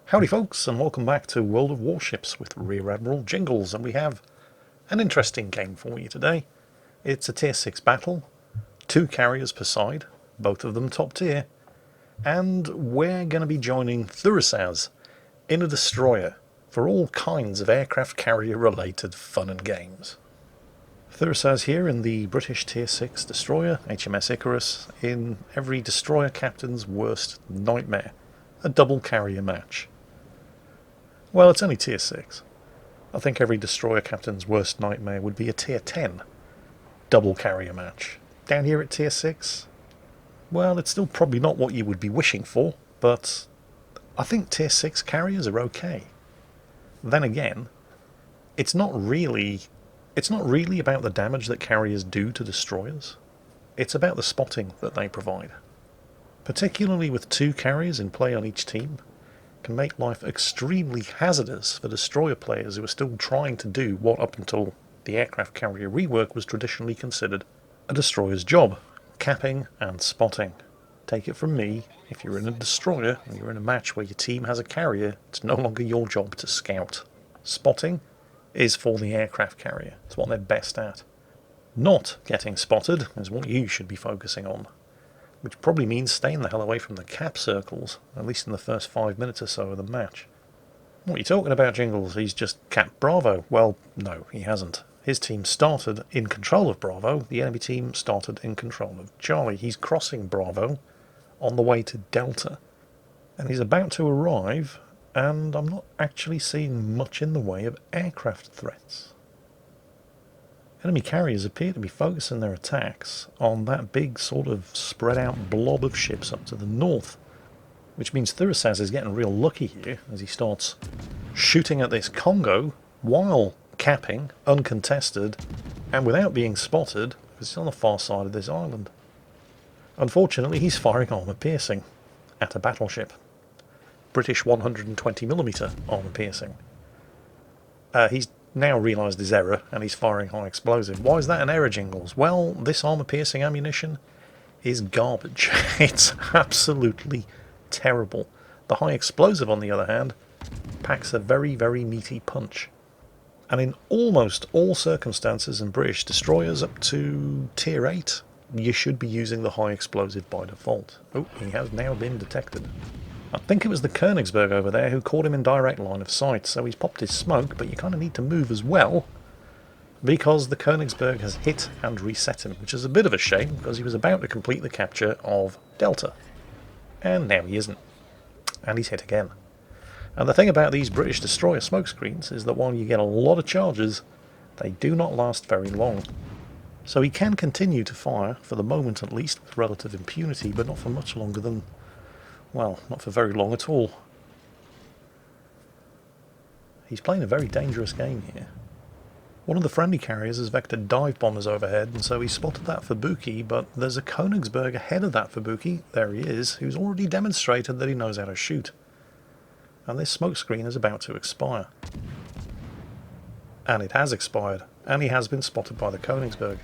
Howdy folks, and welcome back to World of Warships with Rear Admiral Jingles, and we have an interesting game for you today. It's a tier 6 battle, 2 carriers per side, both of them top tier, and we're going to be joining Thurasaz in a destroyer for all kinds of aircraft carrier related fun and games. Thurasaz here in the British tier 6 destroyer, HMS Icarus, in every destroyer captain's worst nightmare, a double carrier match. Well, it's only tier 6. I think every destroyer captain's worst nightmare would be a tier 10 double carrier match. Down here at tier 6, well, it's still probably not what you would be wishing for, but I think tier 6 carriers are okay. Then again, it's not really about the damage that carriers do to destroyers. It's about the spotting that they provide. Particularly with 2 carriers in play on each team, can make life extremely hazardous for destroyer players who are still trying to do what up until the aircraft carrier rework was traditionally considered a destroyer's job, capping and spotting. Take it from me, if you're in a destroyer and you're in a match where your team has a carrier, it's no longer your job to scout. Spotting is for the aircraft carrier, it's what they're best at. Not getting spotted is what you should be focusing on, which probably means staying the hell away from the cap circles, at least in the first 5 minutes or so of the match. What are you talking about, Jingles? He's just capped Bravo. Well, no, he hasn't. His team started in control of Bravo, the enemy team started in control of Charlie. He's crossing Bravo on the way to Delta, and he's about to arrive, and I'm not actually seeing much in the way of aircraft threats. Enemy carriers appear to be focusing their attacks on that big sort of spread out blob of ships up to the north, which means Thurasaz is getting real lucky here as he starts shooting at this Congo while capping, uncontested, and without being spotted, because he's on the far side of this island. Unfortunately, he's firing armour piercing at a battleship. British 120mm armour piercing. He's now realised his error and he's firing high explosive. Why is that an error, Jingles? Well, this armour piercing ammunition is garbage. It's absolutely terrible. The high explosive, on the other hand, packs a very, very meaty punch. And in almost all circumstances in British destroyers up to tier 8, you should be using the high explosive by default. Oh, he has now been detected. I think it was the Königsberg over there who caught him in direct line of sight, so he's popped his smoke, but you kind of need to move as well, because the Königsberg has hit and reset him, which is a bit of a shame, because he was about to complete the capture of Delta. And now he isn't. And he's hit again. And the thing about these British destroyer smokescreens is that while you get a lot of charges, they do not last very long. So he can continue to fire, for the moment at least, with relative impunity, but not for much longer than, well, not for very long at all. He's playing a very dangerous game here. One of the friendly carriers has vectored dive bombers overhead, and so he spotted that Fubuki, but there's a Königsberg ahead of that Fubuki, there he is, who's already demonstrated that he knows how to shoot. And this smokescreen is about to expire. And it has expired, and he has been spotted by the Königsberg.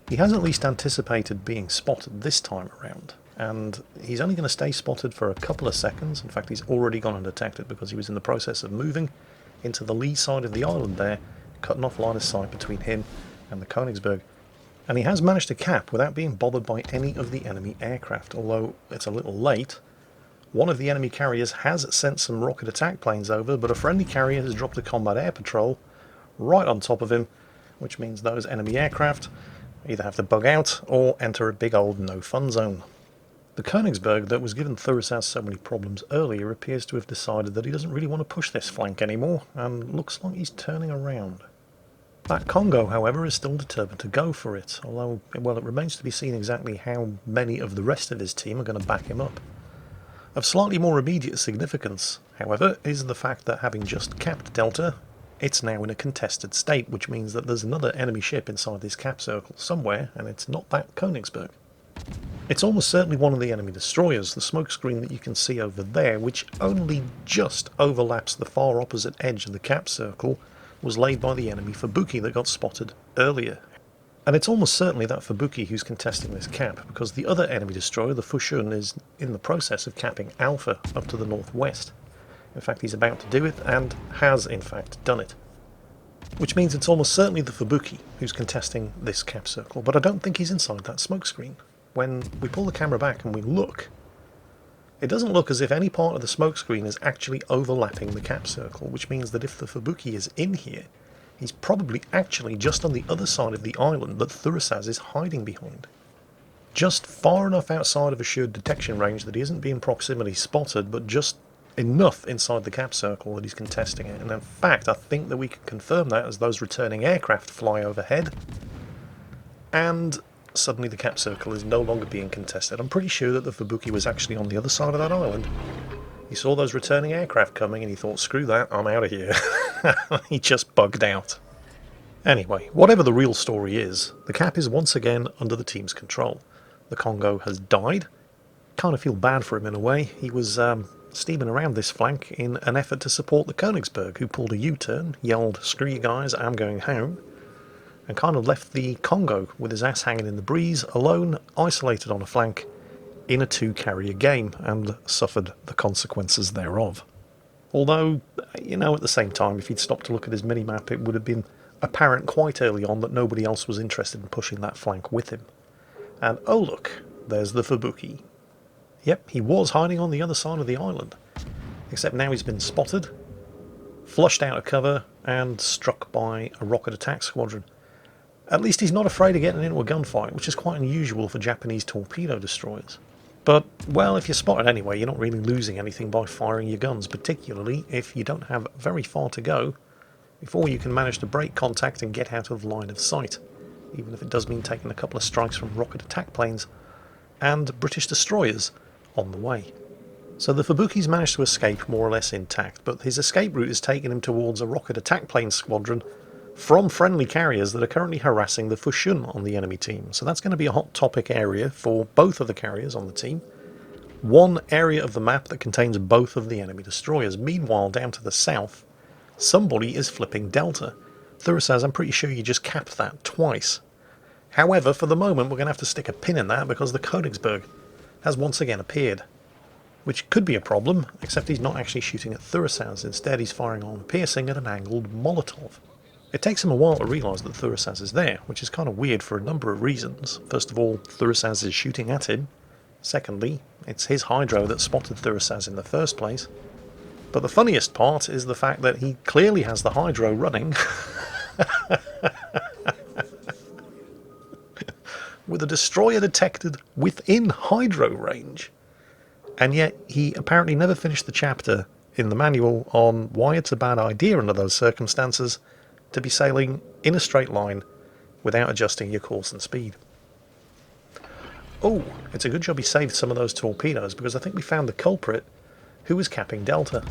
He has at least anticipated being spotted this time around, and he's only going to stay spotted for a couple of seconds. In fact, he's already gone undetected because he was in the process of moving into the lee side of the island there, cutting off line of sight between him and the Königsberg. And he has managed to cap without being bothered by any of the enemy aircraft, although it's a little late. One of the enemy carriers has sent some rocket attack planes over, but a friendly carrier has dropped a combat air patrol right on top of him, which means those enemy aircraft either have to bug out or enter a big old no-fun zone. The Königsberg that was given Thurasaz so many problems earlier appears to have decided that he doesn't really want to push this flank anymore, and looks like he's turning around. That Congo, however, is still determined to go for it, although, well, it remains to be seen exactly how many of the rest of his team are going to back him up. Of slightly more immediate significance, however, is the fact that having just capped Delta, it's now in a contested state, which means that there's another enemy ship inside this cap circle somewhere, and it's not that Königsberg. It's almost certainly one of the enemy destroyers. The smokescreen that you can see over there, which only just overlaps the far opposite edge of the cap circle, was laid by the enemy Fubuki that got spotted earlier. And it's almost certainly that Fubuki who's contesting this cap, because the other enemy destroyer, the Fushun, is in the process of capping Alpha up to the northwest. In fact, he's about to do it, and has in fact done it. Which means it's almost certainly the Fubuki who's contesting this cap circle, but I don't think he's inside that smoke screen. When we pull the camera back and we look, it doesn't look as if any part of the smoke screen is actually overlapping the cap circle, which means that if the Fubuki is in here, he's probably actually just on the other side of the island that Thurasaz is hiding behind. Just far enough outside of assured detection range that he isn't being proximity spotted, but just enough inside the cap circle that he's contesting it. And in fact, I think that we can confirm that as those returning aircraft fly overhead, and suddenly the cap circle is no longer being contested. I'm pretty sure that the Fubuki was actually on the other side of that island. He saw those returning aircraft coming and he thought, screw that, I'm out of here. He just bugged out. Anyway, whatever the real story is, the cap is once again under the team's control. The Congo has died. Kind of feel bad for him in a way. He was steaming around this flank in an effort to support the Königsberg, who pulled a U-turn, yelled, screw you guys, I'm going home, and kind of left the Congo with his ass hanging in the breeze, alone, isolated on a flank, in a two-carrier game, and suffered the consequences thereof. Although, you know, at the same time, if he'd stopped to look at his mini-map, it would have been apparent quite early on that nobody else was interested in pushing that flank with him. And oh look, there's the Fubuki. Yep, he was hiding on the other side of the island, except now he's been spotted, flushed out of cover, and struck by a rocket attack squadron. At least he's not afraid of getting into a gunfight, which is quite unusual for Japanese torpedo destroyers. But, well, if you're spotted anyway, you're not really losing anything by firing your guns, particularly if you don't have very far to go before you can manage to break contact and get out of line of sight, even if it does mean taking a couple of strikes from rocket attack planes and British destroyers on the way. So the Fubuki's managed to escape more or less intact, but his escape route has taken him towards a rocket attack plane squadron from friendly carriers that are currently harassing the Fushun on the enemy team. So that's going to be a hot topic area for both of the carriers on the team. One area of the map that contains both of the enemy destroyers. Meanwhile, down to the south, somebody is flipping Delta. Thurasaz, I'm pretty sure you just capped that twice. However, for the moment, we're going to have to stick a pin in that because the Königsberg has once again appeared. Which could be a problem, except he's not actually shooting at Thurasaz. Instead, he's firing on piercing at an angled Molotov. It takes him a while to realise that Thurasaz is there, which is kind of weird for a number of reasons. First of all, Thurasaz is shooting at him. Secondly, it's his Hydro that spotted Thurasaz in the first place. But the funniest part is the fact that he clearly has the Hydro running with a destroyer detected within Hydro range. And yet he apparently never finished the chapter in the manual on why it's a bad idea under those circumstances to be sailing in a straight line without adjusting your course and speed. Oh, it's a good job he saved some of those torpedoes, because I think we found the culprit who was capping Delta.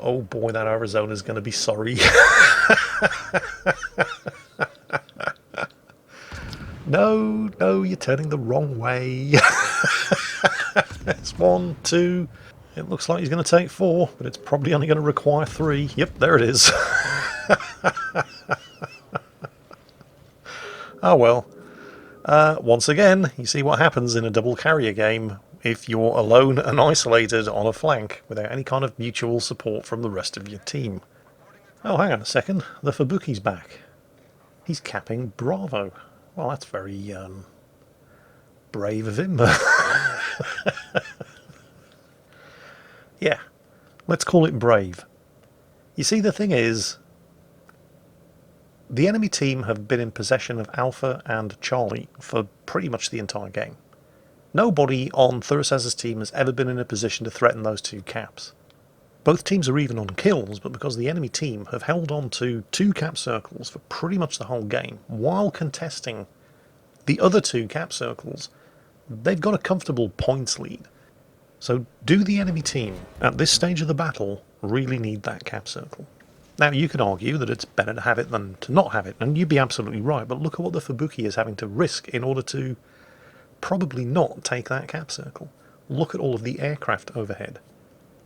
Oh boy, that Arizona's going to be sorry. No, you're turning the wrong way. It's 1, 2... It looks like he's going to take 4, but it's probably only going to require 3. Yep, there it is. Oh well. Once again, you see what happens in a double carrier game if you're alone and isolated on a flank without any kind of mutual support from the rest of your team. Oh, hang on a second. The Fubuki's back. He's capping Bravo. Well, that's very brave of him. Yeah, let's call it brave. You see, the thing is, the enemy team have been in possession of Alpha and Charlie for pretty much the entire game. Nobody on Thurasaz's team has ever been in a position to threaten those two caps. Both teams are even on kills, but because the enemy team have held on to 2 cap circles for pretty much the whole game, while contesting the other 2 cap circles, they've got a comfortable points lead. So do the enemy team, at this stage of the battle, really need that cap circle? Now, you could argue that it's better to have it than to not have it, and you'd be absolutely right, but look at what the Fubuki is having to risk in order to probably not take that cap circle. Look at all of the aircraft overhead.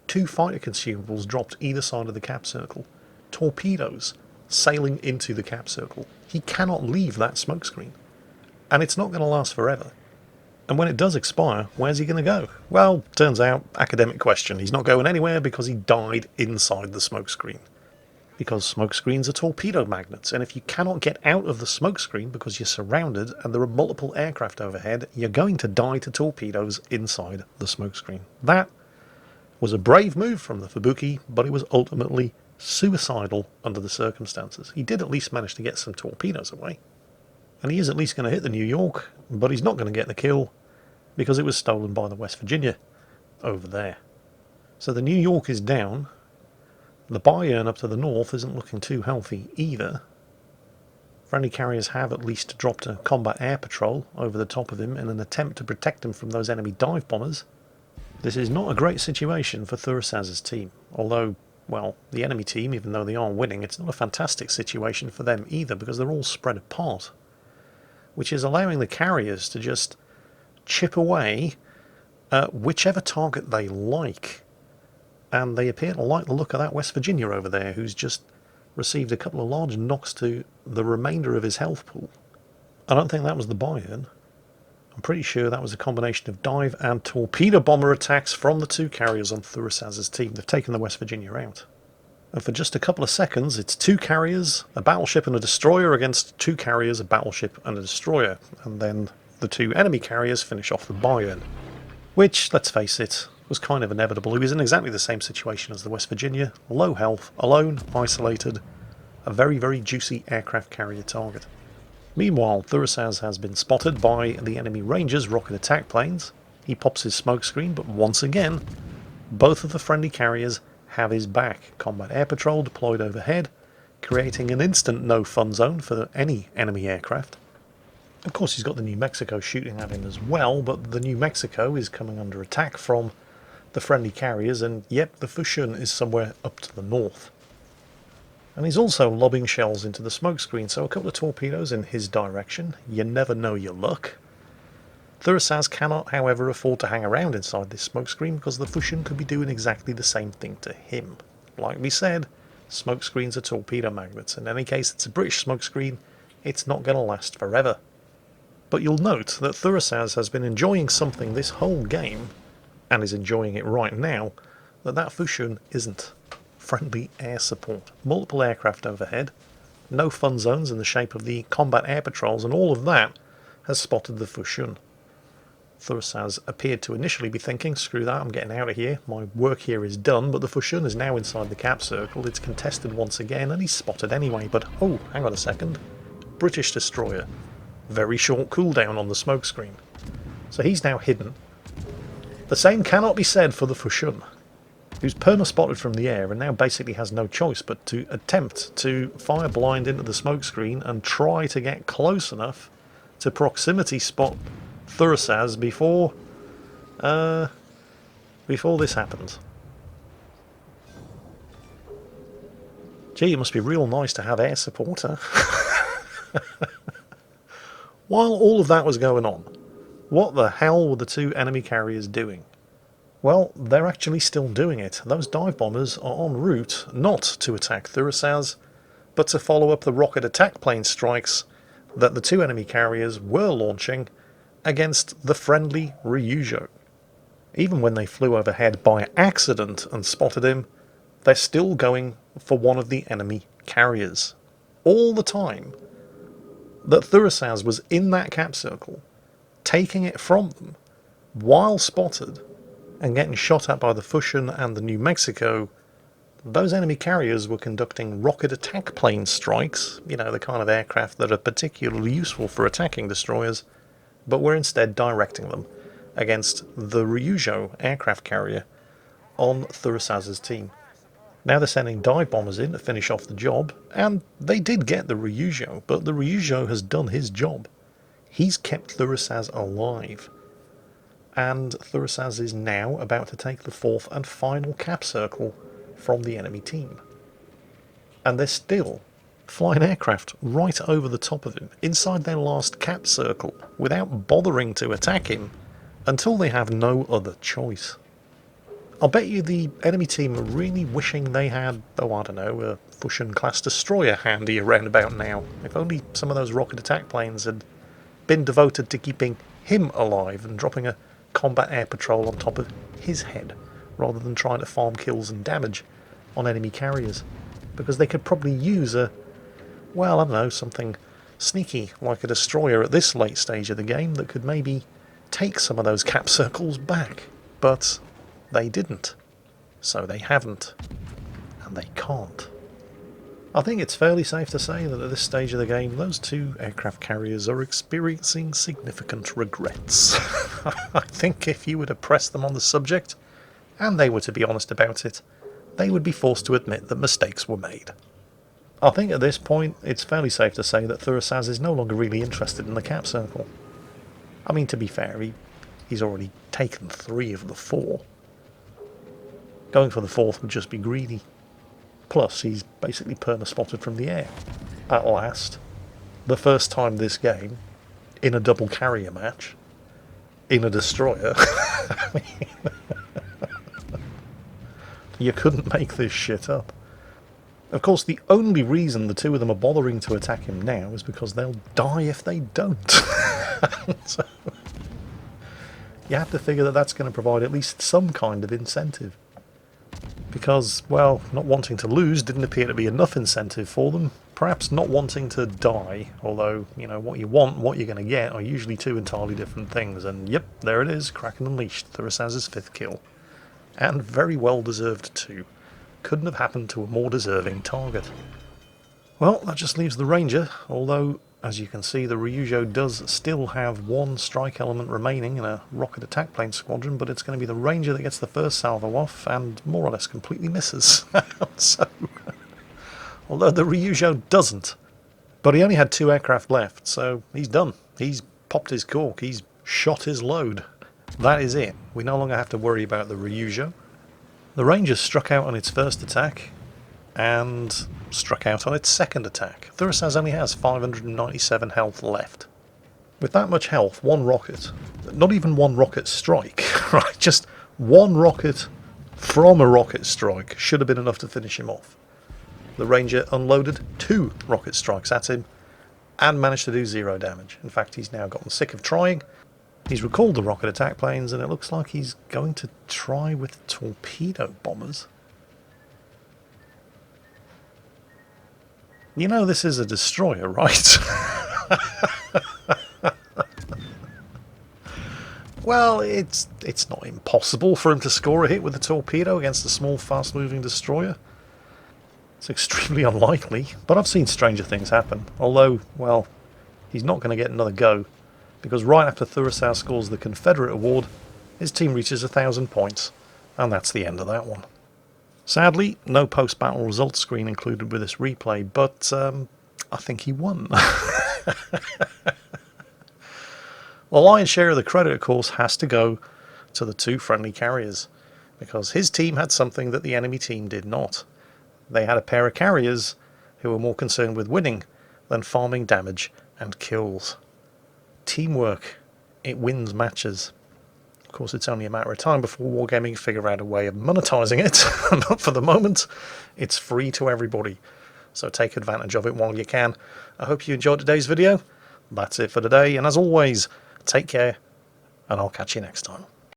2 fighter consumables dropped either side of the cap circle. Torpedoes sailing into the cap circle. He cannot leave that smokescreen. And it's not going to last forever. And when it does expire, where's he going to go? Well, turns out, academic question. He's not going anywhere because he died inside the smokescreen. Because smokescreens are torpedo magnets, and if you cannot get out of the smokescreen because you're surrounded and there are multiple aircraft overhead, you're going to die to torpedoes inside the smokescreen. That was a brave move from the Fubuki, but it was ultimately suicidal under the circumstances. He did at least manage to get some torpedoes away. And he is at least going to hit the New York, but he's not going to get the kill because it was stolen by the West Virginia over there. So the New York is down. The Bayern up to the north isn't looking too healthy either. Friendly carriers have at least dropped a combat air patrol over the top of him in an attempt to protect him from those enemy dive bombers. This is not a great situation for Thurasaz's team, although, well, the enemy team, even though they are winning, it's not a fantastic situation for them either because they're all spread apart, which is allowing the carriers to just chip away at whichever target they like. And they appear to like the look of that West Virginia over there, who's just received a couple of large knocks to the remainder of his health pool. I don't think that was the Bayern. I'm pretty sure that was a combination of dive and torpedo bomber attacks from the two carriers on Thurasaz's team. They've taken the West Virginia out. And for just a couple of seconds, it's two carriers, a battleship and a destroyer against two carriers, a battleship and a destroyer. And then the two enemy carriers finish off the Bayern. Which, let's face it, was kind of inevitable. He was in exactly the same situation as the West Virginia. Low health, alone, isolated. A very, very juicy aircraft carrier target. Meanwhile, Thurasaz has been spotted by the enemy Rangers rocket attack planes. He pops his smokescreen, but once again, both of the friendly carriers have his back. Combat air patrol deployed overhead, creating an instant no-fun zone for any enemy aircraft. Of course, he's got the New Mexico shooting at him as well, but the New Mexico is coming under attack from the friendly carriers, and yep, the Fushun is somewhere up to the north. And he's also lobbing shells into the smokescreen, so a couple of torpedoes in his direction. You never know your luck. Thurasaz cannot, however, afford to hang around inside this smokescreen because the Fushun could be doing exactly the same thing to him. Like we said, smokescreens are torpedo magnets. In any case, it's a British smokescreen. It's not going to last forever. But you'll note that Thurasaz has been enjoying something this whole game, and is enjoying it right now, that Fushun isn't. Friendly air support, multiple aircraft overhead, no fun zones in the shape of the combat air patrols, and all of that has spotted the Fushun. Thurasaz appeared to initially be thinking, screw that, I'm getting out of here, my work here is done, but the Fushun is now inside the cap circle, it's contested once again, and he's spotted anyway, but oh, hang on a second, British destroyer, very short cooldown on the smokescreen. So he's now hidden. The same cannot be said for the Fushun, who's perma-spotted from the air and now basically has no choice but to attempt to fire blind into the smokescreen and try to get close enough to proximity spot Thurasaz before this happens. Gee, it must be real nice to have air support, huh? While all of that was going on, what the hell were the two enemy carriers doing? Well, they're actually still doing it. Those dive bombers are en route not to attack Thurasaz, but to follow up the rocket attack plane strikes that the two enemy carriers were launching against the friendly Ryujo. Even when they flew overhead by accident and spotted him, they're still going for one of the enemy carriers. All the time that Thurasaz was in that cap circle, taking it from them, while spotted, and getting shot at by the Fushun and the New Mexico, those enemy carriers were conducting rocket attack plane strikes, you know, the kind of aircraft that are particularly useful for attacking destroyers, but were instead directing them against the Ryujo aircraft carrier on Thurasaz's team. Now they're sending dive bombers in to finish off the job, and they did get the Ryujo, but the Ryujo has done his job. He's kept Thurasaz alive. And Thurasaz is now about to take the fourth and final cap circle from the enemy team. And they're still flying aircraft right over the top of him, inside their last cap circle, without bothering to attack him, until they have no other choice. I'll bet you the enemy team are really wishing they had, oh I don't know, a Fushun-class destroyer handy around about now. If only some of those rocket attack planes had been devoted to keeping him alive and dropping a combat air patrol on top of his head, rather than trying to farm kills and damage on enemy carriers. Because they could probably use well, I don't know, something sneaky like a destroyer at this late stage of the game that could maybe take some of those cap circles back. But they didn't. So they haven't. And they can't. I think it's fairly safe to say that at this stage of the game, those two aircraft carriers are experiencing significant regrets. I think if you were to press them on the subject, and they were to be honest about it, they would be forced to admit that mistakes were made. I think at this point, it's fairly safe to say that Thurasaz is no longer really interested in the cap circle. I mean, to be fair, he's already taken 3 of the 4. Going for the 4th would just be greedy. Plus, he's basically perma-spotted from the air. At last. The first time this game, in a double carrier match, in a destroyer. You couldn't make this shit up. Of course, the only reason the 2 of them are bothering to attack him now is because they'll die if they don't. So, you have to figure that that's going to provide at least some kind of incentive. Because, well, not wanting to lose didn't appear to be enough incentive for them. Perhaps not wanting to die, although, you know, what you want and what you're going to get are usually 2 entirely different things. And yep, there it is, Kraken Unleashed, Thurasaz's 5th kill. And very well deserved too. Couldn't have happened to a more deserving target. Well, that just leaves the Ranger, although, as you can see, the Ryujo does still have 1 strike element remaining in a rocket attack plane squadron, but it's going to be the Ranger that gets the first salvo off and more or less completely misses. So, although the Ryujo doesn't. But he only had 2 aircraft left, so he's done. He's popped his cork, he's shot his load. That is it. We no longer have to worry about the Ryujo. The Ranger struck out on its first attack, and struck out on its second attack. Thurasaz only has 597 health left. With that much health, 1 rocket, not even 1 rocket strike, right, just 1 rocket from a rocket strike should have been enough to finish him off. The Ranger unloaded 2 rocket strikes at him, and managed to do 0 damage. In fact, he's now gotten sick of trying. He's recalled the rocket attack planes, and it looks like he's going to try with torpedo bombers. You know this is a destroyer, right? Well, it's not impossible for him to score a hit with a torpedo against a small, fast-moving destroyer. It's extremely unlikely, but I've seen stranger things happen. Although, well, he's not going to get another go, because right after Thurasaz scores the Confederate Award, his team reaches 1,000 points, and that's the end of that one. Sadly, no post-battle results screen included with this replay, but I think he won. The lion's share of the credit, of course, has to go to the 2 friendly carriers, because his team had something that the enemy team did not. They had a pair of carriers who were more concerned with winning than farming damage and kills. Teamwork, it wins matches. Of course, it's only a matter of time before Wargaming figure out a way of monetizing it, but for the moment, it's free to everybody. So take advantage of it while you can. I hope you enjoyed today's video. That's it for today, and as always, take care, and I'll catch you next time.